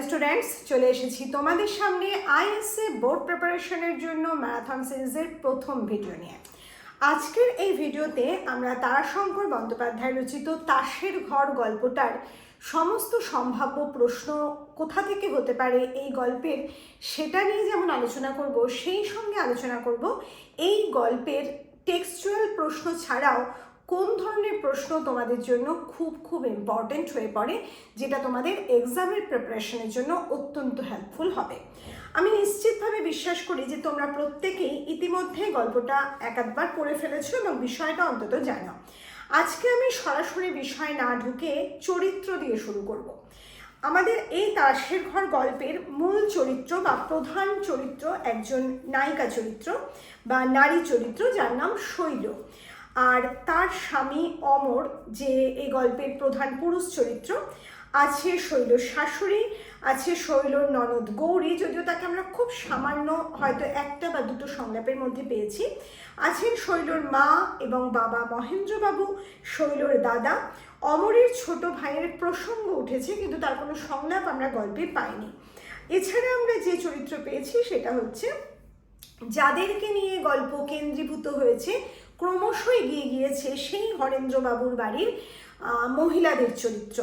Students, চলে এসেছি তোমাদের সামনে আইএসএ বোর্ড প্রিপারেশনের জন্য ম্যারাথন সিরিজের প্রথম ভিডিও নিয়ে। আজকের এই ভিডিওতে আমরা তারাশঙ্কর বন্দ্যোপাধ্যায় রচিত তাসের ঘর গল্পটার সমস্ত সম্ভাব্য প্রশ্ন কোথা থেকে হতে পারে এই গল্পের, সেটা নিয়ে যেমন আলোচনা করব, সেই সঙ্গে আলোচনা করব এই গল্পের টেক্সচুয়াল প্রশ্ন ছাড়াও কোন ধরনের প্রশ্ন তোমাদের জন্য খুব ইম্পর্টেন্ট হয়ে পড়ে, যেটা তোমাদের এক্সামের প্রিপারেশনের জন্য অত্যন্ত হেল্পফুল হবে। আমি নিশ্চিতভাবে বিশ্বাস করি যে তোমরা প্রত্যেকেই ইতিমধ্যে গল্পটা একবার পড়ে ফেলেছো এবং বিষয়টা অন্তত জানো। আজকে আমি সরাসরি বিষয় না ঢুকে চরিত্র দিয়ে শুরু করব। আমাদের এই তাসের ঘর গল্পের মূল চরিত্র বা প্রধান চরিত্র একজন নায়িকা চরিত্র বা নারী চরিত্র, যার নাম শৈল। আর তার স্বামী অমর, যে এই গল্পের প্রধান পুরুষ চরিত্র। আছে শৈলর শাশুড়ি, আছে শৈলর ননদ গৌরী, যদিও তাকে আমরা খুব সামান্য হয়তো একটা বা দুটো সংলাপের মধ্যে পেয়েছি। আছেন শৈলর মা এবং বাবা মহেন্দ্রবাবু, শৈলর দাদা। অমরের ছোট ভাইয়ের প্রসঙ্গ উঠেছে, কিন্তু তার কোনো সংলাপ আমরা গল্পে পাইনি। এছাড়া আমরা যে চরিত্র পেয়েছি সেটা হচ্ছে যাদেরকে নিয়ে গল্প কেন্দ্রীভূত হয়েছে, ক্রমশ এগিয়ে গিয়েছে সেই হরেন্দ্রবাবুর বাড়ির মহিলাদের চরিত্র।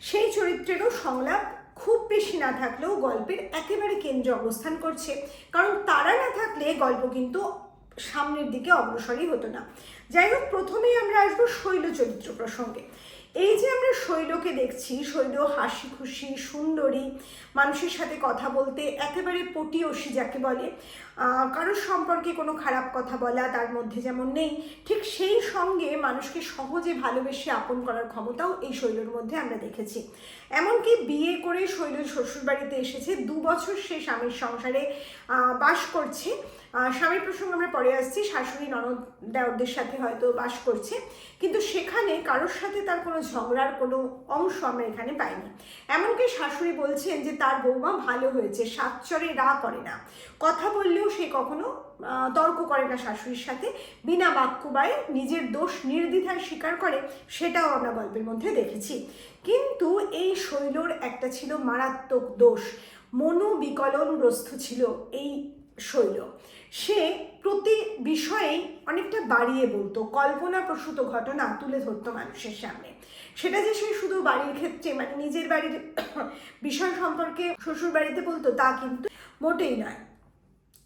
সেই চরিত্রেরও সংলাপ খুব বেশি না থাকলেও গল্পের একেবারে কেন্দ্রে অবস্থান করছে, কারণ তারা না থাকলে গল্প কিন্তু সামনের দিকে অগ্রসরই হতো না। যাই হোক, প্রথমেই আমরা আসবো শৈল চরিত্র প্রসঙ্গে। এই যে আমরা শৈলকে দেখছি, শৈল হাসি খুশি সুন্দরী, মানুষের সাথে কথা বলতে একেবারে পটিয়সী যাকে বলে, কারোর সম্পর্কে কোনো খারাপ কথা বলা তার মধ্যে যেমন নেই, ঠিক সেই সঙ্গে মানুষকে সহজে ভালোবেসে আপন করার ক্ষমতাও এই শৈলর মধ্যে আমরা দেখেছি। এমনকি বিয়ে করে শৈল শ্বশুরবাড়িতে এসেছে, 2 বছর সে স্বামীর সংসারে বাস করছে। স্বামীর প্রসঙ্গে আমরা পরে আসছি, শাশুড়ি ননদ দেওরদের সাথে হয়তো বাস করছে, কিন্তু সেখানে কারোর সাথে তার কোনো ঝগড়ার কোনো অংশ আমরা এখানে পাইনি। এমনকি শাশুড়ি বলছেন যে তার বৌমা ভালো হয়েছে, সাতচরে রা করে না, কথা বললেও সে কখনো তর্ক করে না শাশুড়ির সাথে, বিনা বাক্যবায়ে নিজের দোষ নির্দ্বিধায় স্বীকার করে, সেটাও আমরা গল্পের মধ্যে দেখেছি। কিন্তু এই শৈলর একটা ছিল মারাত্মক দোষ, মনোবিকলনগ্রস্ত ছিল এই শৈল। সে প্রতি বিষয়েই অনেকটা বাড়িয়ে বলতো, কল্পনাপ্রসূত ঘটনা তুলে ধরতো মানুষের সামনে। সেটা যে সে শুধু বাড়ির ক্ষেত্রে, মানে নিজের বাড়ির বিষয় সম্পর্কে শ্বশুর বাড়িতে বলতো তা কিন্তু মোটেই নয়।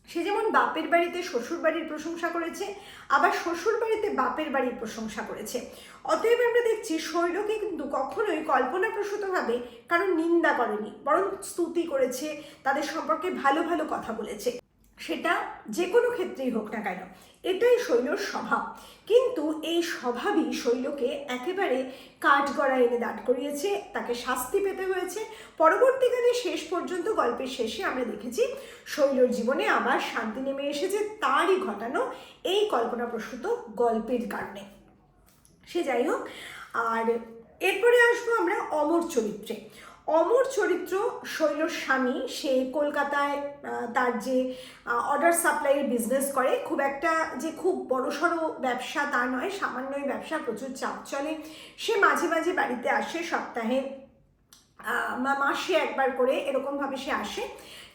সে যেমন বাপের বাড়িতে শ্বশুর বাড়ির প্রশংসা করেছে, আবার শ্বশুর বাড়িতে বাপের বাড়ির প্রশংসা করেছে। অতএব আমরা দেখছি শৈলকে কিন্তু কখনোই কল্পনাপ্রসূতভাবে কারণ নিন্দা করেনি, বরং স্তুতি করেছে, তাদের সম্পর্কে ভালো ভালো কথা বলেছে, সেটা যে কোনো ক্ষেত্রেই হোক না কেন। এটাই শৈলর স্বভাব। কিন্তু এই স্বভাবই শৈলকে একেবারে কাঠগড়া এনে দাঁড় করিয়েছে, তাকে শাস্তি পেতে হয়েছে। পরবর্তীকালে শেষ পর্যন্ত গল্পের শেষে আমরা দেখেছি শৈলর জীবনে আবার শান্তি নেমে এসেছে, তারই ঘটানো এই কল্পনাপ্রসূত গল্পের কারণে। সে যাই হোক, আর এরপরে আসবো আমরা অমর চরিত্রে। অমর চরিত্র শৈলর স্বামী, সে কলকাতায় তার যে অর্ডার সাপ্লাইয়ের বিজনেস করে, খুব একটা যে খুব বড়সড় ব্যবসা তা নয়, সামান্যই ব্যবসা, প্রচুর চাপ চলে। সে মাঝে মাঝে বাড়িতে আসে, সপ্তাহে মাসে একবার করে এরকমভাবে সে আসে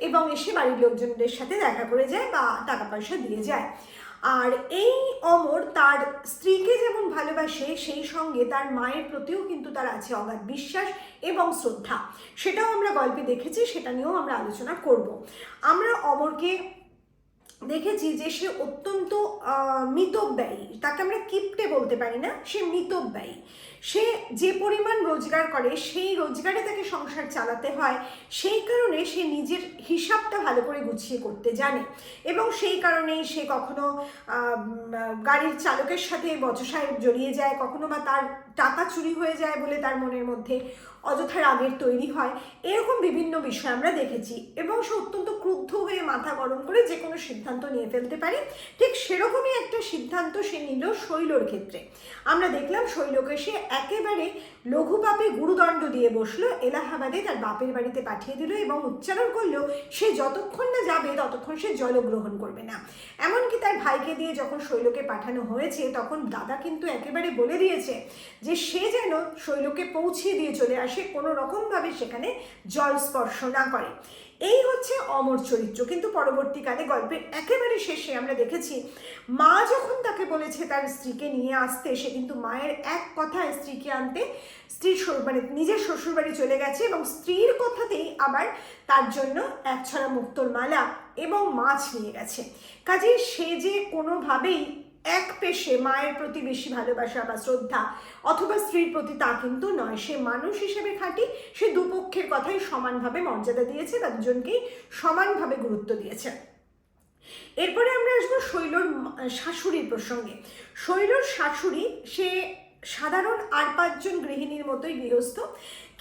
এবং এসে বাড়ির লোকজনদের সাথে দেখা করে যায় বা টাকা পয়সা দিয়ে যায়। আর এই অমর তার স্ত্রীকে যেমন ভালোবাসে, সেই সঙ্গে তার মায়ের প্রতিও কিন্তু তার আছে অগাধ বিশ্বাস এবং শ্রদ্ধা। সেটাও আমরা গল্পে দেখেছি, সেটা নিয়েও আমরা আলোচনা করব। আমরা অমরকে দেখেছি যে সে অত্যন্ত মিতব্যয়ী, তাকে আমরা কিপ্টে বলতে পারি না, সে মিতব্যয়ী। সে যে পরিমাণ রোজগার করে সেই রোজগারে তাকে সংসার চালাতে হয়, সেই কারণে সে নিজের হিসাবটা ভালো করে গুছিয়ে করতে জানে এবং সেই কারণেই সে কখনো গাড়ির চালকের সাথে বচসায় জড়িয়ে যায়, কখনো বা তার টাকা চুরি হয়ে যায় বলে তার মনের মধ্যে অযথা রাগের তৈরি হয়। এরকম বিভিন্ন বিষয় আমরা দেখেছি এবং সে অত্যন্ত ক্রুদ্ধ হয়ে মাথা গরম করে যে কোনো সিদ্ধান্ত নিয়ে ফেলতে পারে। ঠিক সেরকমই একটা সিদ্ধান্ত সে নিল শৈলর ক্ষেত্রে। আমরা দেখলাম শৈলকে সে একেবারে লঘু পাপে গুরুদণ্ড দিয়ে বসলো, এলাহাবাদে তার বাপের বাড়িতে পাঠিয়ে দিল এবং উচ্চারণ করলো সে যতক্ষণ না যাবে ততক্ষণ সে জলগ্রহণ করবে না। এমনকি তার ভাইকে দিয়ে যখন শৈলকে পাঠানো হয়েছে তখন দাদা কিন্তু একেবারে বলে দিয়েছে যে সে যেন শৈলকে পৌঁছিয়ে দিয়ে চলে আসে, কোনো রকমভাবে সেখানে জল স্পর্শ না করে। এই হচ্ছে অমর চরিত্র। কিন্তু পরবর্তীকালে গল্পের একেবারে শেষে আমরা দেখেছি মা যখন তাকে বলেছে তার স্ত্রীকে নিয়ে আসতে, সে কিন্তু মায়ের এক কথায় স্ত্রীকে আনতে স্ত্রীর মানে নিজের শ্বশুরবাড়ি চলে গেছে এবং স্ত্রীর কথাতেই আবার তার জন্য এক ছড়া মুক্তোর মালা এবং মাছ নিয়ে গেছে। কাজেই সে যে কোনোভাবেই এক পেশে মায়ের প্রতি বেশি ভালোবাসা বা শ্রদ্ধা অথবা স্ত্রীর প্রতি তা কিন্তু নয়, সে মানুষ হিসেবে খাঁটি, সে দুপক্ষের কথাই সমানভাবে মর্যাদা দিয়েছে বা দুজনকেই সমানভাবে গুরুত্ব দিয়েছে। এরপরে আমরা আসবো শৈলর শাশুড়ির প্রসঙ্গে। শৈলর শাশুড়ি সে সাধারণ আর 5 জন গৃহিণীর মতোই গৃহস্থ,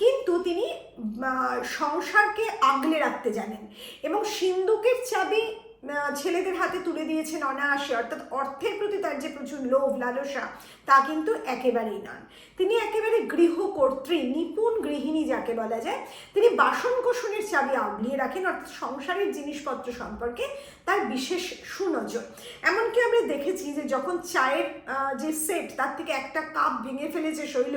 কিন্তু তিনি সংসারকে আগলে রাখতে জানেন এবং সিন্দুকের চাবি ছেলেদের হাতে তুলে দিয়েছেন অনায়াসে, অর্থাৎ অর্থের প্রতি তার যে প্রচুর লোভ লালসা তা কিন্তু একেবারেই নন। তিনি একেবারে গৃহকর্ত্রী, নিপুণ গৃহিণী যাকে বলা যায়। তিনি বাসন কোসনের চাবি আগলিয়ে রাখেন, অর্থাৎ সংসারের জিনিসপত্র সম্পর্কে তার বিশেষ সুনজর। এমনকি আমরা দেখেছি যে যখন চায়ের যে সেট তার থেকে একটা কাপ ভেঙে ফেলেছে শৈল,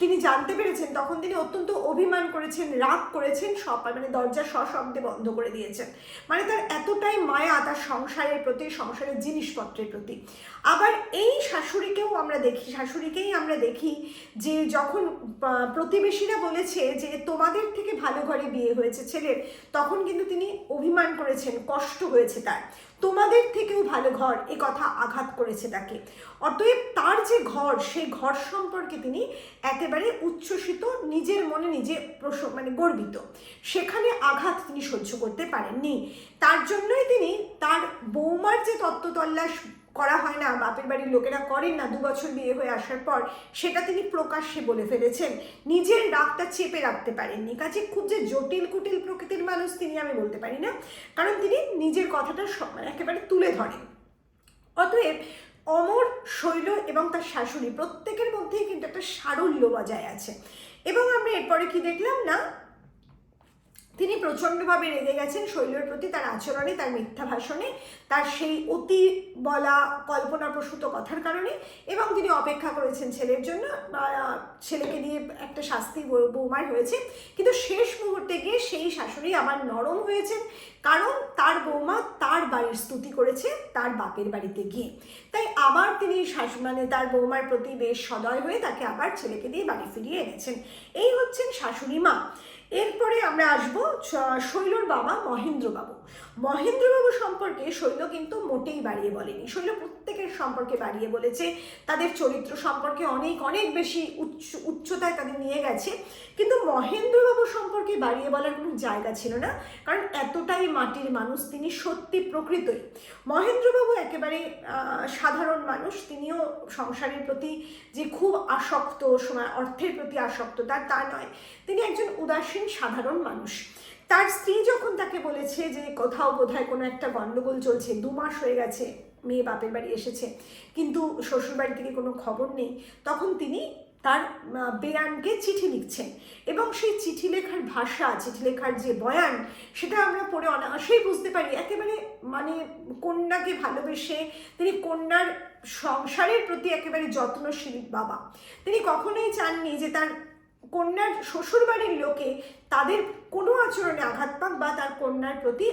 তিনি জানতে পেরেছেন, তখন তিনি অত্যন্ত অভিমান করেছেন, রাগ করেছেন, মানে দরজা সশব্দে বন্ধ করে দিয়েছেন। মানে তার এতটাই মায়া তার সংসারের প্রতি, সংসারের জিনিসপত্রের প্রতি। আবার এই শাশুড়িকেই আমরা দেখি যে যখন প্রতিবেশীরা বলেছে যে তোমাদের থেকে ভালো ঘরে বিয়ে হয়েছে ছেলের, তখন কিন্তু তিনি অভিমান করেছেন, কষ্ট হয়েছে তার, তোমাদের থেকেও ভালো ঘর, এ কথা আঘাত করেছে তাকে। অতএব তার যে ঘর, সেই ঘর সম্পর্কে তিনি একেবারে উচ্ছ্বসিত, নিজের মনে নিজে মানে গর্বিত, সেখানে আঘাত তিনি সহ্য করতে পারেননি। তার জন্যই তিনি তার বৌমার যে তত্ত্বতল্লাশ করা হয় না, বাপের বাড়ির লোকেরা করেন না 2 বছর বিয়ে হয়ে আসার পর, সেটা তিনি প্রকাশ্যে বলে ফেলেছেন, নিজের রাগটা চেপে রাখতে পারেননি। কাজে খুব যে জটিল কুটিল প্রকৃতির মানুষ তিনি আমি বলতে পারি না, কারণ তিনি নিজের কথাটা একেবারে তুলে ধরেন। অতএব অমর, শৈল এবং তার শাশুড়ি প্রত্যেকের মধ্যেই কিন্তু একটা সারল্য বজায় আছে। এবং আমরা এরপরে কি দেখলাম না, তিনি প্রচণ্ডভাবে রেগে গেছেন শৈলের প্রতি, তার আচরণে, তার মিথ্যা ভাষণে, তার সেই অতি বলা কল্পনাপ্রসূত কথার কারণে, এবং তিনি অপেক্ষা করেছেন ছেলের জন্য, ছেলেকে দিয়ে একটা শাস্তি বৌমার হয়েছে। কিন্তু শেষ মুহূর্তে গিয়ে সেই শাশুড়ি আবার নরম হয়েছেন, কারণ তার বৌমা তার বাড়ির স্তুতি করেছে তার বাপের বাড়িতে গিয়ে। তাই আবার তিনি মানে তার বৌমার প্রতি বেশ সদয় হয়ে তাকে আবার ছেলেকে দিয়ে বাড়ি ফিরিয়ে এনেছেন। এই হচ্ছেন শাশুড়ি মা। এরপরে আমরা আসবো শৈলর বাবা মহেন্দ্রবাবু। মহেন্দ্রবাবু সম্পর্কে শৈল কিন্তু মোটেই বাড়িয়ে বলেনি। শৈল প্রত্যেকের সম্পর্কে বাড়িয়ে বলেছে, তাদের চরিত্র সম্পর্কে অনেক অনেক বেশি উচ্চতায় তাদের নিয়ে গেছে, কিন্তু মহেন্দ্রবাবু সম্পর্কে বাড়িয়ে বলার কোনো জায়গা ছিল না, কারণ এতটাই মাটির মানুষ তিনি, সত্যি প্রকৃতই। মহেন্দ্রবাবু একেবারে সাধারণ মানুষ, তিনিও সংসারের প্রতি যে খুব আসক্ত, অর্থের প্রতি আসক্ত তা নয়, তিনি একজন উদাসীন সাধারণ মানুষ। তার স্ত্রী যখন তাকে বলেছে যে কোথাও বোধহয় কোনো একটা গণ্ডগোল চলছে, 2 মাস হয়ে গেছে মেয়ে বাপের বাড়ি এসেছে কিন্তু শ্বশুর বাড়ি থেকে কোনো খবর নেই, তখন তিনি তার বেয়ানকে চিঠি লিখছেন এবং সেই চিঠি লেখার ভাষা, চিঠি লেখার যে বয়ান, সেটা আমরা পড়ে অনায়াসেই বুঝতে পারি একেবারে মানে কন্যাকে ভালোবেসে তিনি কন্যার সংসারের প্রতি একেবারে যত্নশীল বাবা। তিনি কখনোই চাননি যে তার কন্যার শ্বশুরবাড়ির লোকে তাদের কোনো আচরণে আঘাত পাক বা তার কন্যার প্রতি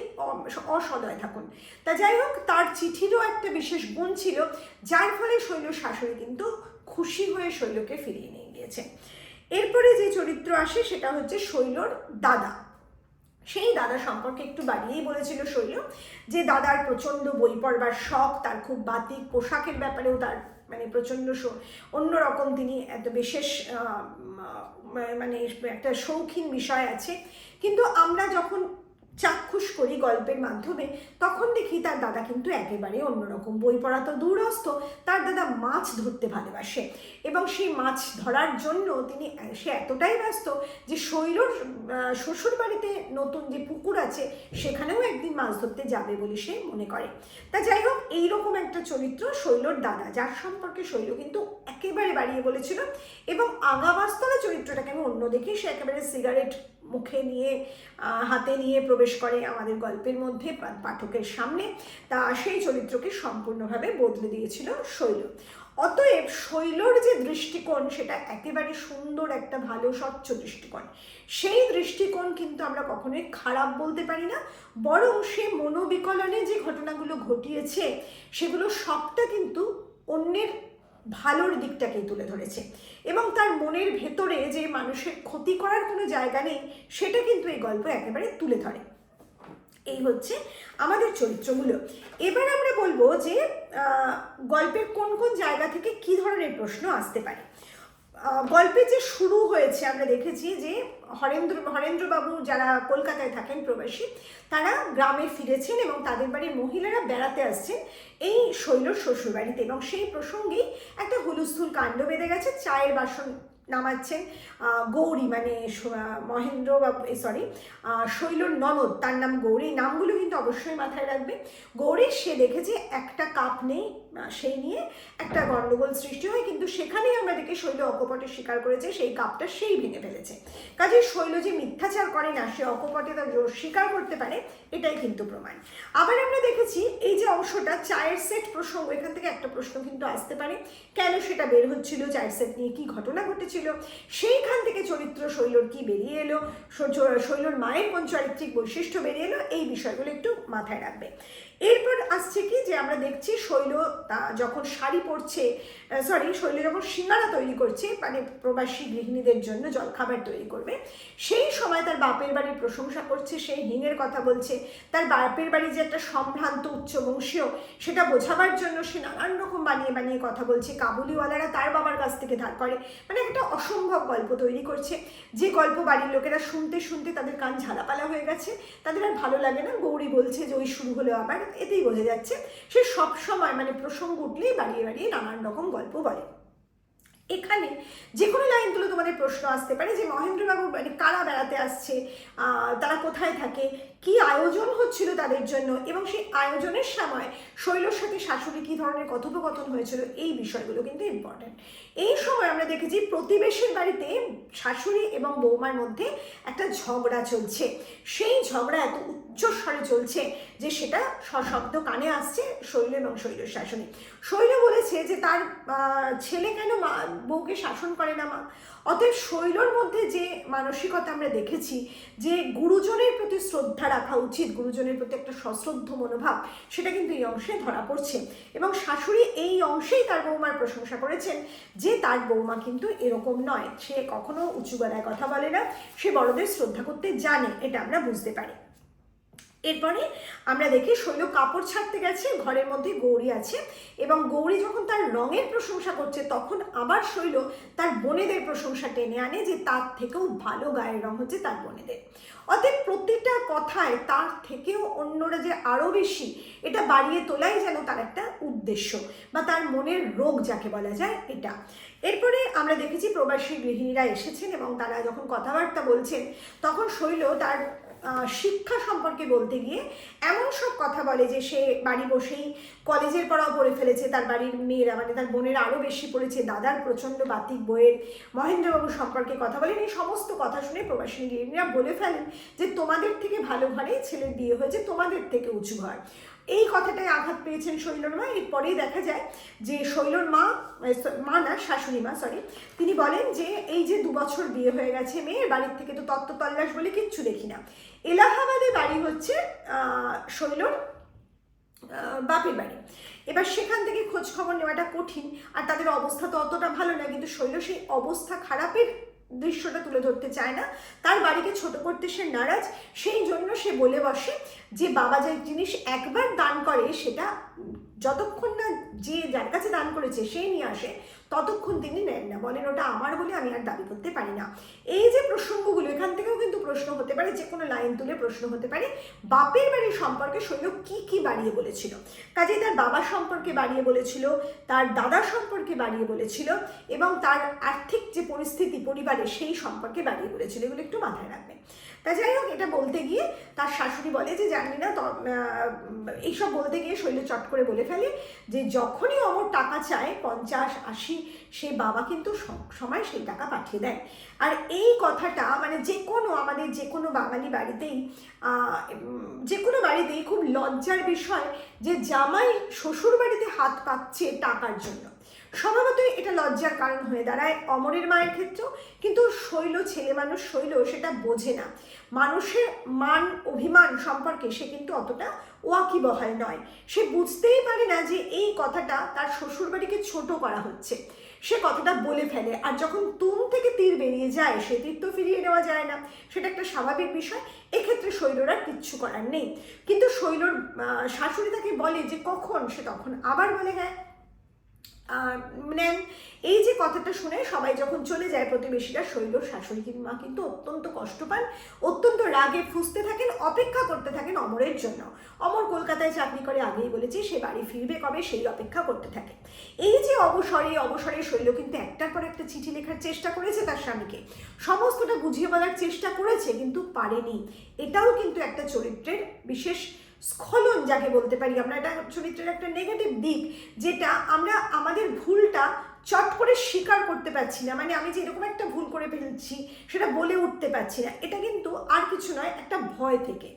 অসদয় থাকুন। তা যাই হোক, তার চিঠিরও একটা বিশেষ গুণ ছিল, যার ফলে শৈল শাশুড়ি কিন্তু খুশি হয়ে শৈলকে ফিরিয়ে নিয়ে গিয়েছে। এরপরে যে চরিত্র আসে সেটা হচ্ছে শৈলর দাদা। সেই দাদা সম্পর্কে একটু বাড়িয়েই বলেছিল শৈল যে দাদার প্রচণ্ড বই পড়বার শখ, তার খুব বাতিক পোশাকের ব্যাপারেও তার মানে প্রচণ্ড অন্যরকম, তিনি এত বিশেষ মানে একটা শৌখিন বিষয় আছে। কিন্তু আমরা যখন চাক্ষুষ করি গল্পের মাধ্যমে, তখন দেখি তার দাদা কিন্তু একেবারে অন্যরকম। বই পড়া তো দূরস্থ, তার দাদা মাছ ধরতে ভালোবাসে এবং সেই মাছ ধরার জন্য সে এতটাই ব্যস্ত যে শৈলর শ্বশুর বাড়িতে নতুন যে পুকুর আছে সেখানেও একদিন মাছ ধরতে যাবে বলে সে মনে করে। তা যাই হোক, এইরকম একটা চরিত্র শৈলর দাদা, যার সম্পর্কে শৈল কিন্তু একেবারে বাড়িয়ে বলেছিল। এবং আগাবাস্তলা চরিত্রটাকে আমি অন্য দেখি, সে একেবারে সিগারেট মুখে নিয়ে হাতে নিয়ে প্রবেশ করে আমাদের গল্পের মধ্যে পাঠকের সামনে। তা সেই চরিত্রকে সম্পূর্ণভাবে বদলে দিয়েছিল শৈল। অতএব শৈলর যে দৃষ্টিকোণ সেটা একেবারে সুন্দর একটা ভালো স্বচ্ছ দৃষ্টিকোণ। সেই দৃষ্টিকোণ কিন্তু আমরা কখনোই খারাপ বলতে পারি না, বরং সে মনোবিকলনে যে ঘটনাগুলো ঘটিয়েছে সেগুলো সবটা কিন্তু অন্যের ভালোর দিকটাকেই তুলে ধরেছে এবং তার মনের ভেতরে যে মানুষের ক্ষতি করার কোনো জায়গা নেই সেটা কিন্তু এই গল্প একেবারে তুলে ধরে। এই হচ্ছে আমাদের চরিত্রগুলো। এবার আমরা বলবো যে গল্পের কোন কোন জায়গা থেকে কি ধরনের প্রশ্ন আসতে পারে। গল্পে যে শুরু হয়েছে আমরা দেখেছি যে হরেন্দ্রবাবু যারা কলকাতায় থাকেন প্রবাসী, তারা গ্রামে ফিরেছেন এবং তাদের বাড়ির মহিলারা বেড়াতে আসছেন এই শৈলর শ্বশুরবাড়িতে, এবং সেই প্রসঙ্গেই একটা হুলস্থুল কাণ্ড বেঁধে গেছে। চায়ের বাসন নামাচ্ছেন গৌরী, মানে শৈলর ননদ, তার নাম গৌরী। নামগুলো কিন্তু অবশ্যই মাথায় রাখবে। গৌরী, সে দেখেছে একটা কাপ নেই, সেই নিয়ে একটা গণ্ডগোল সৃষ্টি হয়, কিন্তু সেখানেই আমরা দেখি শৈল অকপটে স্বীকার করেছে সেই কাপটা সেই ভেঙে ফেলেছে। কাজে শৈল যে মিথ্যাচার করে না, সে অকপটে তার স্বীকার করতে পারে, এটাই কিন্তু প্রমাণ। আবার আমরা দেখেছি এই যে অংশটা চায়ের সেট প্রসঙ্গ, এখান থেকে একটা প্রশ্ন কিন্তু আসতে পারে, কেন সেটা বের হচ্ছিল, চায়ের সেট নিয়ে কি ঘটনা ঘটেছিল, সেইখান থেকে চরিত্র শৈলর কি বেরিয়ে এলো, শৈলর মায়ের কোন চারিত্রিক বৈশিষ্ট্য বেরিয়ে এলো, এই বিষয়গুলো একটু মাথায় রাখবে। এরপর আসছে কি যে আমরা দেখছি শৈল যখন শাড়ি পরছে, শৈল যখন সিঙ্গারা তৈরি করছে, মানে প্রবাসী গৃহিণীদের জন্য জলখাবার তৈরি করবে, সেই সময় তার বাপের বাড়ির প্রশংসা করছে, সেই হিঙের কথা বলছে। তার বাপের বাড়ি যে একটা সম্ভ্রান্ত উচ্চবংশীয় সেটা বোঝাবার জন্য সে নানান রকম বানিয়ে বানিয়ে কথা বলছে। কাবুলিওয়ালারা তার বাবার কাছ থেকে ধার করে, মানে একটা অসম্ভব গল্প তৈরি করছে, যে গল্প বাড়ির লোকেরা শুনতে শুনতে তাদের কান ঝালাপালা হয়ে গেছে, তাদের আর ভালো লাগে না। গৌরী বলছে যে ওই শুরু হলো আবার, এতেই বোঝা যাচ্ছে সে সব সময় মানে প্রসঙ্গ উঠলেই বাড়িয়ে বাড়িয়ে নানান রকম গল্প বলে। এখানে যে কোনো লাইনগুলো তোমাদের প্রশ্ন আসতে পারে যে মহেন্দ্রবাবু মানে কারা বেড়াতে আসছে, তারা কোথায় থাকে, কি আয়োজন হচ্ছিল তাদের জন্য, এবং সেই আয়োজনের সময় শৈলর সাথে শাশুড়ি কী ধরনের কথোপকথন হয়েছিল, এই বিষয়গুলো কিন্তু ইম্পর্টেন্ট। এই সময় আমরা দেখেছি প্রতিবেশীর বাড়িতে শাশুড়ি এবং বৌমার মধ্যে একটা ঝগড়া চলছে। সেই ঝগড়া এত উচ্চস্বরে চলছে যে সেটা সশব্দ কানে আসছে শৈল এবং শৈলের শাশুড়ি। শৈল বলেছে যে তার ছেলে কেন বউকে শাসন করে না মা। অতএব শৈলর মধ্যে যে মানসিকতা আমরা দেখেছি যে গুরুজনের প্রতি শ্রদ্ধা রাখা উচিত, গুরুজনের প্রতি একটা সশ্রদ্ধ মনোভাব, সেটা কিন্তু এই অংশে ধরা পড়ছে। এবং শাশুড়ি এই অংশেই তার বৌমার প্রশংসা করেছেন যে তার বৌমা কিন্তু এরকম নয়, সে কখনো উঁচু গলায় কথা বলে না, সে বড়দের শ্রদ্ধা করতে জানে, এটা আমরা বুঝতে পারি। এরপরে আমরা দেখি শৈল কাপড় ছাড়তে গেছে, ঘরের মধ্যে গৌরী আছে, এবং গৌরী যখন তার রঙের প্রশংসা করছে তখন আবার শৈল তার বোনেদের প্রশংসা টেনে আনে যে তার থেকেও ভালো গায়ের রং হচ্ছে তার বোনেদের। অতএব প্রতিটা কথায় তার থেকেও অন্যরা যে আরও বেশি, এটা বাড়িয়ে তোলাই যেন তার একটা উদ্দেশ্য বা তার মনের রোগ যাকে বলা যায় এটা। এরপরে আমরা দেখেছি প্রবাসী গৃহিণীরা এসেছেন এবং তারা যখন কথাবার্তা বলছেন তখন শৈল তার শিক্ষা সম্পর্কে বলতে গিয়ে এমন সব কথা বলে যে সে বাড়ি বসেই কলেজের পড়াও পড়ে ফেলেছে, তার বাড়ির মেয়েরা মানে তার বোনেরা আরও বেশি পড়েছে, দাদার প্রচণ্ড বাতিক বইয়ের, মহেন্দ্রবাবু সম্পর্কে কথা বলেন। এই সমস্ত কথা শুনে প্রবাসী গৃহিণীরা বলে ফেলেন যে তোমাদের থেকে ভালো ঘরে ছেলের বিয়ে হয়েছে, তোমাদের থেকে উঁচু ঘর। এই কথাটাই আঘাত পেয়েছেন শৈলর মা। এরপরেই দেখা যায় যে শৈলর শাশুড়ি মা তিনি বলেন যে এই যে 2 বছর বিয়ে হয়ে গেছে মেয়ের, বাড়ির থেকে তো তত্ত্ব তল্লাশ বলে কিচ্ছু দেখি না। এলাহাবাদে বাড়ি হচ্ছে শৈলর বাপের বাড়ি। এবার সেখান থেকে খোঁজ খবর নেওয়াটা কঠিন, আর তাদের অবস্থা তো অতটা ভালো না, কিন্তু শৈল সেই অবস্থা খারাপের দৃশ্যটা তুলে ধরতে চায় না, তার বাড়িকে ছোট করতে সে নারাজ। সেই জন্য সে বলে বসে যে বাবা যে জিনিস একবার দান করে সেটা যতক্ষণ না যে যার কাছে দান করেছে সে নিয়ে আসে ততক্ষণ তিনি নেন না, বলেন ওটা আমার বলে আমি আর দাবি করতে পারি না। এই যে প্রসঙ্গগুলো, এখান থেকেও কিন্তু প্রশ্ন হতে পারে, যে কোনো লাইন তুলে প্রশ্ন হতে পারে বাপের বাড়ির সম্পর্কে শৈল কি বাড়িয়ে বলেছিল। কাজেই তার বাবা সম্পর্কে বাড়িয়ে বলেছিল, তার দাদা সম্পর্কে বাড়িয়ে বলেছিল, এবং তার আর্থিক যে পরিস্থিতি পরিবারের সেই সম্পর্কে বাড়িয়ে বলেছিল। এগুলো একটু মাথায় রাখবেন। তা যাই হোক, এটা বলতে গিয়ে তার শাশুড়ি বলে যে জানি না, এইসব বলতে গিয়ে শৈল চট করে বলে ফেলে যে যখনই অমর টাকা চায় 50-80, সে বাবা কিন্তু সব সময় সেই টাকা পাঠিয়ে দেয়। আর এই কথাটা মানে আমাদের যে কোনো বাঙালি বাড়িতেই, যে কোনো বাড়িতেই খুব লজ্জার বিষয় যে জামাই শ্বশুর বাড়িতে হাত পাচ্ছে টাকার জন্য। স্বভাবতই এটা লজ্জার কারণ হয়ে দাঁড়ায় অমরের মায়ের ক্ষেত্রেও, কিন্তু শৈল ছেলে মানুষ, শৈল সেটা বোঝে না। মানুষের মান অভিমান সম্পর্কে সে কিন্তু অতটা ওয়াকিবহাল নয়। সে বুঝতেই পারে না যে এই কথাটা তার শ্বশুরবাড়িকে ছোট করা হচ্ছে। সে কথাটা বলে ফেলে, আর যখন তুম থেকে তীর বেরিয়ে যায় সে তীর তো ফিরিয়ে নেওয়া যায় না, সেটা একটা স্বাভাবিক বিষয়। এক্ষেত্রে শৈলর আর কিচ্ছু করার নেই। কিন্তু শৈলর শাশুড়ি তাকে বলে যে কখন, সে তখন আবার বলে হ্যাঁ নেন। এই যে কথাটা শুনে সবাই যখন চলে যায় প্রতিবেশীরা, শৈলর শাশুড়ি মা কিন্তু অত্যন্ত কষ্ট পান, অত্যন্ত রাগে ফুঁসতে থাকেন, অপেক্ষা করতে থাকেন অমরের জন্য। অমর কলকাতায় চাকরি করে, আগেই বলেছি, সে বাড়ি ফিরবে কবে সেই অপেক্ষা করতে থাকে। এই যে অবসরে শৈল কিন্তু একটার পর একটা চিঠি লেখার চেষ্টা করেছে তার স্বামীকে, সমস্তটা বুঝিয়ে বলার চেষ্টা করেছে, কিন্তু পারেনি। এটাও কিন্তু একটা চরিত্রের বিশেষ স্খলন যাকে বলতে পারি আমরা, এটা চরিত্রের একটা নেগেটিভ দিক, যেটা আমরা আমাদের ভুলটা চট করে স্বীকার করতে পারছি না। মানে আমি যে এরকম একটা ভুল করে ফেলছি সেটা বলে উঠতে পারছি না। এটা কিন্তু আর কিছু নয়, একটা ভয় থেকে।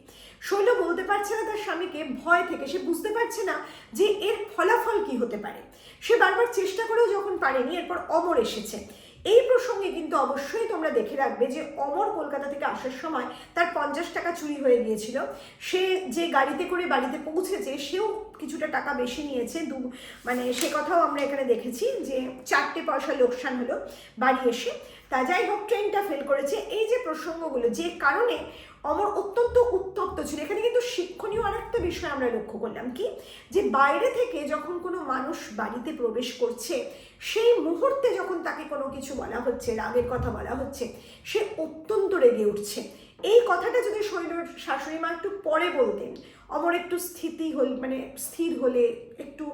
শৈল বলতে পারছে না তার স্বামীকে, ভয় থেকে। সে বুঝতে পারছে না যে এর ফলাফল কি হতে পারে। সে বারবার চেষ্টা করেও যখন পারেনি, এরপর অমর এসেছে। এই প্রসঙ্গে কিন্তু অবশ্যই তোমরা দেখে রাখবে যে অমর কলকাতা থেকে আসার সময় তার 50 টাকা চুরি হয়ে গিয়েছিল। সে যে গাড়িতে করে বাড়িতে পৌঁছেছে সেও কিছুটা টাকা বেশি নিয়েছে, মানে সে কথাও আমরা এখানে দেখেছি যে 4টে পয়সা লোকসান হলো বাড়ি এসে। তা যাই হোক, ট্রেনটা ফেল করেছে। এই যে প্রসঙ্গগুলো, যে কারণে অমর অত্যন্ত উত্তপ্ত ছিল। এখানে কিন্তু শিক্ষণীয় আর একটা বিষয় আমরা লক্ষ্য করলাম, কি যে বাইরে থেকে যখন কোনো মানুষ বাড়িতে প্রবেশ করছে, সেই মুহূর্তে যখন তাকে কোনো কিছু বলা হচ্ছে, রাগের কথা বলা হচ্ছে, সে অত্যন্ত রেগে উঠছে। এই কথাটা যদি শৈলর শাশুড়ি মা একটু পরে বলতেন, অমর একটু স্থির হলে, একটু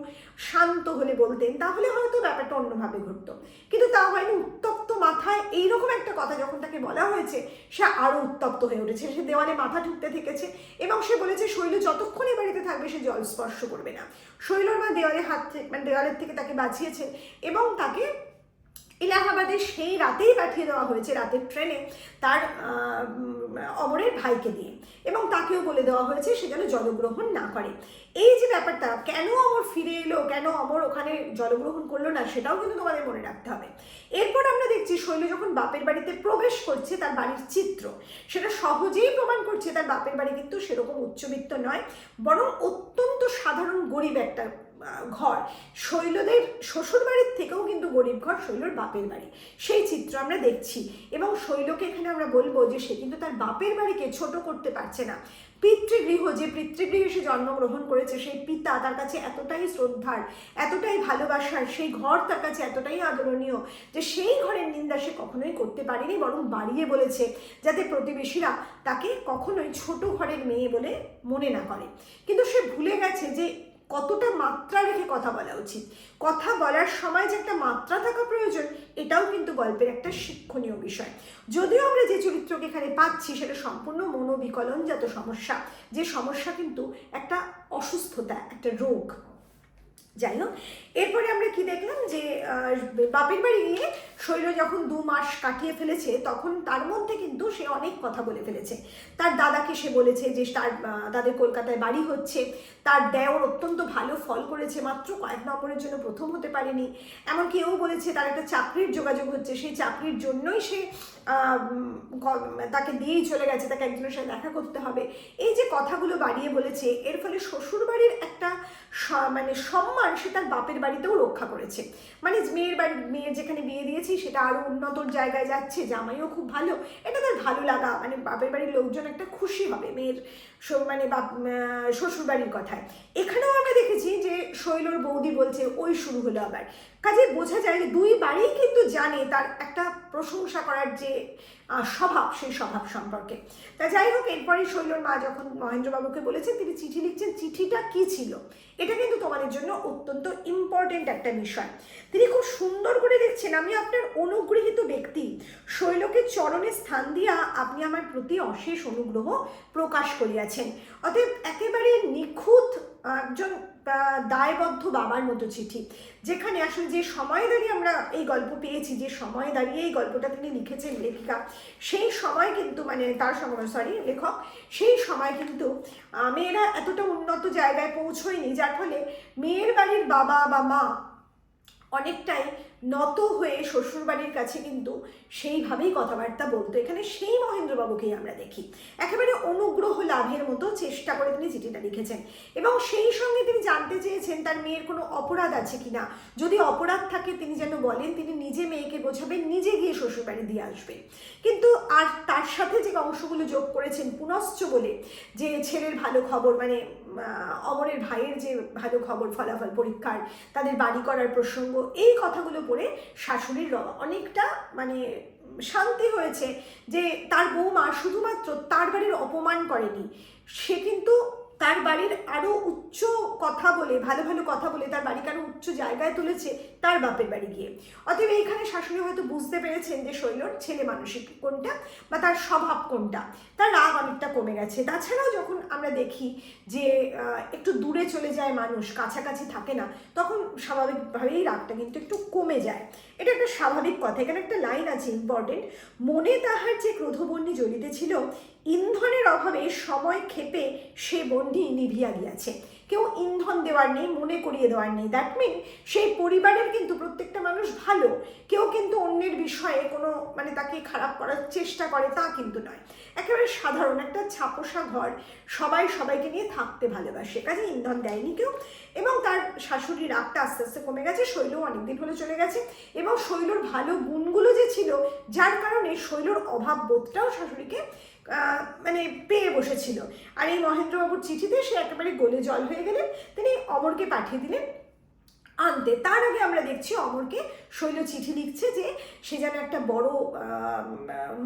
শান্ত হলে বলতেন, তাহলে হয়তো ব্যাপারটা অন্যভাবে ঘটতো। কিন্তু তা হয়নি। উত্তপ্ত মাথায় এইরকম একটা কথা যখন তাকে বলা হয়েছে, সে আরও উত্তপ্ত হয়ে উঠেছে। সে দেওয়ালে মাথা ঠুকতে থেকেছে এবং সে বলেছে শৈল যতক্ষণ এই বাড়িতে থাকবে সে জল স্পর্শ করবে না। শৈলর মা দেওয়ালের থেকে তাকে বাঁচিয়েছেন এবং তাকে এলাহাবাদে সেই রাতেই পাঠিয়ে দেওয়া হয়েছে, রাতের ট্রেনে, তার অমরের ভাইকে দিয়ে, এবং তাকেও বলে দেওয়া হয়েছে সে যেন জলগ্রহণ না করে। এই যে ব্যাপারটা, কেন অমর ফিরে এলো, কেন অমর ওখানে জলগ্রহণ করলো না, সেটাও কিন্তু তোমাদের মনে রাখতে হবে। এরপর আমরা দেখছি শৈল যখন বাপের বাড়িতে প্রবেশ করছে, তার বাড়ির চিত্র সেটা সহজেই প্রমাণ করছে তার বাপের বাড়ি কিন্তু সেরকম উচ্চবিত্ত নয়, বরং অত্যন্ত সাধারণ গরিব একটা ঘর। শৈলদের শ্বশুর বাড়ির থেকেও কিন্তু গরিব ঘর শৈলর বাপের বাড়ি, সেই চিত্র আমরা দেখছি। এবং শৈলকে এখানে আমরা বলবো যে সে কিন্তু তার বাপের বাড়িকে ছোট করতে পারছে না। পিতৃগৃহে সে জন্মগ্রহণ করেছে, সেই পিতা তার কাছে এতটাই শ্রদ্ধার, এতটাই ভালোবাসার, সেই ঘর তার কাছে এতটাই আদরণীয় যে সেই ঘরের নিন্দা সে কখনোই করতে পারেনি, বরং বাড়িয়ে বলেছে যাতে প্রতিবেশীরা তাকে কখনোই ছোট ঘরের মেয়ে বলে মনে না করে। কিন্তু সে ভুলে গেছে যে কতটা মাত্রা রেখে কথা বলা উচিত। কথা বলার সময় যে একটা মাত্রা থাকা প্রয়োজন, এটাও কিন্তু গল্পের একটা শিক্ষণীয় বিষয়। যদিও আমরা যে চরিত্রকে এখানে পাচ্ছি সেটা সম্পূর্ণ মনোবিকলনজাত সমস্যা, যে সমস্যা কিন্তু একটা অসুস্থতা, একটা রোগ। যাই হোক, এরপরে আমরা কি দেখলাম যে বাপের বাড়ি গিয়ে শৈল যখন 2 মাস কাটিয়ে ফেলেছে, তখন তার মধ্যে কিন্তু সে অনেক কথা বলে ফেলেছে। তার দাদাকে সে বলেছে যে তাদের কলকাতায় বাড়ি হচ্ছে, তার দেওর অত্যন্ত ভালো ফল করেছে, মাত্র কয়েক নম্বরের জন্য প্রথম হতে পারেনি। এমনকি এও বলেছে তার একটা চাকরির যোগাযোগ হচ্ছে, সেই চাকরির জন্যই সে তাকে দিয়েই চলে গেছে, তাকে একজনের সাথে দেখা করতে হবে। এই যে কথাগুলো বাড়িয়ে বলেছে, এর ফলে শ্বশুরবাড়ির একটা সম্মান আর সে তার বাপের বাড়িতেও রক্ষা করেছে, মানে মেয়ের যেখানে বিয়ে দিয়েছি সেটা আরও উন্নতর জায়গায় যাচ্ছে, জামাইও খুব ভালো, এটা তার ভালো লাগা, মানে বাপের বাড়ির লোকজন একটা খুশি হবে মেয়ের মানে শ্বশুর বাড়ির কথায়। এখানেও আমরা দেখেছি যে শৈলর বৌদি বলছে ওই শুরু হলো আবার, কাজে বোঝা যায় যে দুই বাড়িই কিন্তু জানে তার একটা প্রশংসা করার যে স্বভাব, সেই স্বভাব সম্পর্কে। তা যাই হোক, এরপরে শৈলর মা যখন মহেন্দ্রবাবুকে বলেছেন তিনি চিঠি লিখছেন, চিঠিটা কি ছিল এটা কিন্তু তোমাদের জন্য অত্যন্ত ইম্পর্টেন্ট একটা বিষয়। তিনি খুব সুন্দর করে লিখছেন, আমি আপনার অনুগৃহীত ব্যক্তি, শৈলকে চরণে স্থান দিয়া আপনি আমার প্রতি অশেষ অনুগ্রহ প্রকাশ করিয়াছেন। অতএব একেবারে নিখুঁত একজন দায়বদ্ধ বাবার মতো চিঠি, যেখানে আসলে যে সময়ে দাঁড়িয়ে আমরা এই গল্প পেয়েছি, যে সময়ে দাঁড়িয়ে এই গল্পটা তিনি লিখেছেন লেখিকা, সেই সময় কিন্তু মানে তার লেখক, সেই সময় কিন্তু মেয়েরা এতটা উন্নত জায়গায় পৌঁছয়নি, যার ফলে মেয়ের বাড়ির বাবা বা মা অনেকটাই নত হয়ে শ্বশুরবাড়ির কাছে কিন্তু সেইভাবেই কথাবার্তা বলতো। এখানে সেই মহেন্দ্রবাবুকেই আমরা দেখি একেবারে অনুগ্রহ লাভের মতো চেষ্টা করে তিনি চিঠিটা লিখেছেন, এবং সেই সঙ্গে তিনি জানতে চেয়েছেন তার মেয়ের কোনো অপরাধ আছে কিনা, যদি অপরাধ থাকে তিনি যেন বলেন, তিনি নিজে মেয়েকে বোঝাবেন, নিজে গিয়ে শ্বশুরবাড়ি দিয়ে আসবে। কিন্তু আর তার সাথে যে অংশগুলো যোগ করেছেন পুনশ্চ বলে, যে ছেলের ভালো খবর, মানে অমরের ভাইয়ের যে ভালো খবর ফলাফল পরীক্ষার, তাদের বাড়ি করার প্রসঙ্গ, এই কথাগুলো পড়ে শাশুড়ির অনেকটা মানে শান্তি হয়েছে যে তার বৌমা শুধুমাত্র তার বাড়ির অপমান করেনি, সে কিন্তু তার বাড়ির আরও উচ্চ কথা বলে, ভালো ভালো কথা বলে তার বাড়িকে আরও উচ্চ জায়গায় তুলেছে তার বাপের বাড়ি গিয়ে। অতএব এইখানে শাশুড়ি হয়তো বুঝতে পেরেছেন যে শৈলর ছেলে মানসিক কোনটা বা তার স্বভাব কোনটা, তার রাগ অনেকটা কমে গেছে। তাছাড়াও যখন আমরা দেখি যে একটু দূরে চলে যায় মানুষ, কাছাকাছি থাকে না, তখন স্বাভাবিকভাবেই রাগটা কিন্তু একটু কমে যায়, এটা একটা স্বাভাবিক কথা। এখানে একটা লাইন আছে ইম্পর্টেন্ট, মনে তাহার যে ক্রোধবহ্নি জ্বলিতেছিল, ইন্ধনের অভাবে সময় ক্ষেপে সে বহ্নি নিভিয়া গিয়াছে। কেউ ইন্ধন দেওয়ার নেই, মনে করিয়ে দেওয়ার নেই। দ্যাট মিন সেই পরিবারের কিন্তু প্রত্যেকটা মানুষ ভালো, কেউ কিন্তু অন্যের বিষয়ে কোনো মানে তাকে খারাপ করার চেষ্টা করে তা কিন্তু নয়, একেবারে সাধারণ একটা ছাপোষা ঘর, সবাই সবাইকে নিয়ে থাকতে ভালোবাসে, কাজে ইন্ধন দেয়নি কেউ। এবং তার শাশুড়ির রাগটা আস্তে আস্তে কমে গেছে, শৈলও অনেকদিন হলে চলে গেছে, এবং শৈলর ভালো গুণগুলো যে ছিল যার কারণে শৈলর অভাব বোধটাও শাশুড়িকে মানে পেয়ে বসেছিল। আর এই মহেন্দ্রবাবুর চিঠিতে সে একেবারে গলে জল হয়ে গেলেন, তিনি অমরকে পাঠিয়ে দিলেন আনতে। তার আগে আমরা দেখছি অমরকে শৈল চিঠি লিখছে যে সে যেন একটা বড়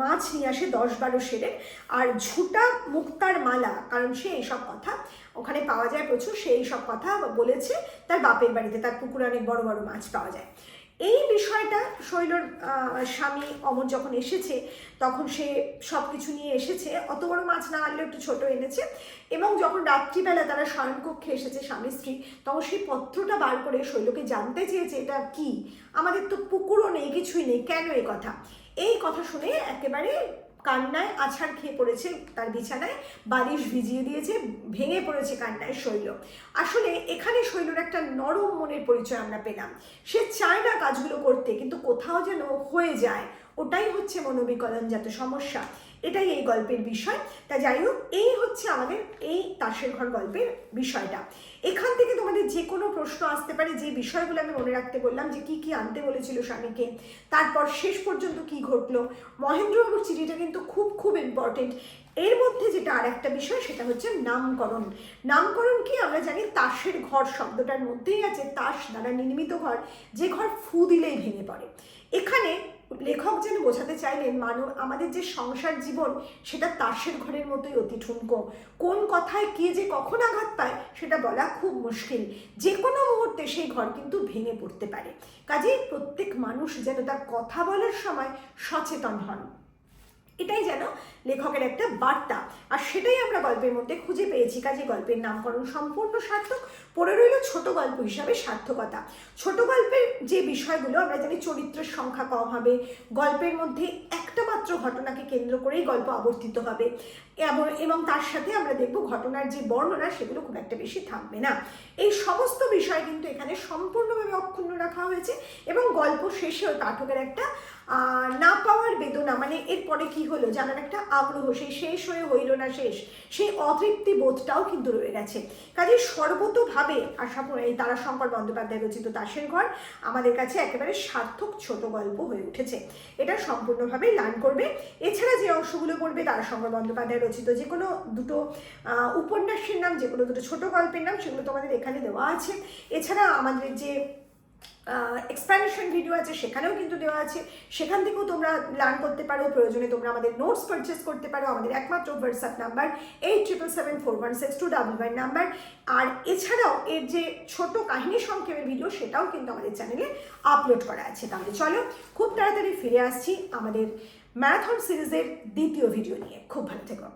মাছ নিয়ে আসে 10-12 সেরের, আর ঝুটা মুক্তার মালা, কারণ সে এইসব কথা ওখানে পাওয়া যায় প্রচুর, সে এইসব কথা বলেছে তার বাপের বাড়িতে, তার পুকুরে অনেক বড় বড় মাছ পাওয়া যায়। এই বিষয়টা শৈলর স্বামী অমর যখন এসেছে তখন সে সব কিছু নিয়ে এসেছে, অত বড় মাছ না আনলেও একটু ছোট এনেছে, এবং যখন রাত্রিবেলা তারা শয়নকক্ষে এসেছে স্বামী স্ত্রী, তখন সেই পত্রটা বার করে শৈলকে জানতে চেয়েছে এটা কি, আমাদের তো পুকুরও নেই, কিছুই নেই, কেন এই কথা। এই কথা শুনে একেবারে কান্নায় আছাড় খেয়ে পড়েছে তার বিছানায়, বালিশ ভিজিয়ে দিয়েছে, ভেঙে পড়েছে কান্নায় শৈল। আসলে এখানে শৈলর একটা নরম মনের পরিচয় আমরা পেলাম, সে চায় না কাজগুলো করতে, কিন্তু কোথাও যেন হয়ে যায়, ওটাই হচ্ছে মনোবিকলনজাত সমস্যা, এটাই এই গল্পের বিষয়। তা যাই হোক, এই হচ্ছে আমাদের এই তাসের ঘর গল্পের বিষয়টা। এখান থেকে তোমাদের যে কোনো প্রশ্ন আসতে পারে, যে বিষয়গুলো আমি মনে রাখতে বললাম, যে কি কি আনতে বলেছিল স্বামীকে, তারপর শেষ পর্যন্ত কি ঘটলো। মহেন্দ্রবাবুর চিঠিটা কিন্তু খুব খুব ইম্পর্টেন্ট। এর মধ্যে যেটা আর একটা বিষয় সেটা হচ্ছে নামকরণ। নামকরণ কি আমরা জানি, তাসের ঘর শব্দটার মধ্যেই আছে তাস দ্বারা নির্মিত ঘর, যে ঘর ফু দিলেই ভেঙে পড়ে। এখানে লেখক যেন বোঝাতে চাইলেন আমাদের যে সংসার জীবন সেটা তাসের ঘরের মতোই অতি ঠুনকো, কোন কথায় কে যে কখন আঘাত পায় সেটা বলা খুব মুশকিল, যে কোনো মুহূর্তে সেই ঘর কিন্তু ভেঙে পড়তে পারে। কাজেই প্রত্যেক মানুষ যেন তার কথা বলার সময় সচেতন হন, এটাই যেন লেখকের একটা বার্তা, আর সেটাই আমরা গল্পের মধ্যে খুঁজে পেয়েছি। কাজে গল্পের নামকরণ সম্পূর্ণ সার্থক, পড়ে রইল ছোট গল্প হিসাবে সার্থকতা। ছোট গল্পের যে বিষয়গুলো আমরা জানি, চরিত্রের সংখ্যা কম হবে, গল্পের মধ্যে একটা মাত্র ঘটনাকে কেন্দ্র করেই গল্প আবর্তিত হবে, এবং তার সাথে আমরা দেখব ঘটনার যে বর্ণনা সেগুলো খুব একটা বেশি থাকবে না। এই সমস্ত বিষয় কিন্তু এখানে সম্পূর্ণভাবে অক্ষুণ্ণ রাখা হয়েছে, এবং গল্প শেষেও পাঠকের একটা না পাওয়ার বেদনা, মানে এরপরে কি হলো জানার একটা আগ্রহ, সেই শেষ হয়ে হইল না শেষ, সেই অতৃপ্তি বোধটাও কিন্তু রয়ে গেছে। কাজে সর্বতোভাবে আশাপুর এই তারাশঙ্কর বন্দ্যোপাধ্যায় রচিত তাসের ঘর আমাদের কাছে একেবারে সার্থক ছোট গল্প হয়ে উঠেছে। এটা সম্পূর্ণভাবে লার্ন করবে। এছাড়া যে অংশগুলো পড়বে তারাশঙ্কর বন্দ্যোপাধ্যায় রচিত যে কোনো দুটো উপন্যাসের নাম, যে কোনো দুটো ছোট গল্পের নাম, সেগুলো তোমাদের এখানে দেওয়া আছে। এছাড়া আমাদের যে এক্সপ্যানেশন ভিডিও আছে সেখানেও কিন্তু দেওয়া আছে, সেখান থেকেও তোমরা লার্ন করতে পারো। প্রয়োজনে তোমরা আমাদের নোটস পারচেস করতে পারো। আমাদের একমাত্র হোয়াটসঅ্যাপ নাম্বার 87741621 নাম্বার। আর এছাড়াও এর যে ছোট কাহিনী সংক্ষেপের ভিডিও সেটাও কিন্তু আমাদের চ্যানেলে আপলোড করা আছে। তাহলে চলো খুব তাড়াতাড়ি ফিরে আসছি আমাদের ম্যারাথন সিরিজের দ্বিতীয় ভিডিও নিয়ে। খুব ভালো থেকো।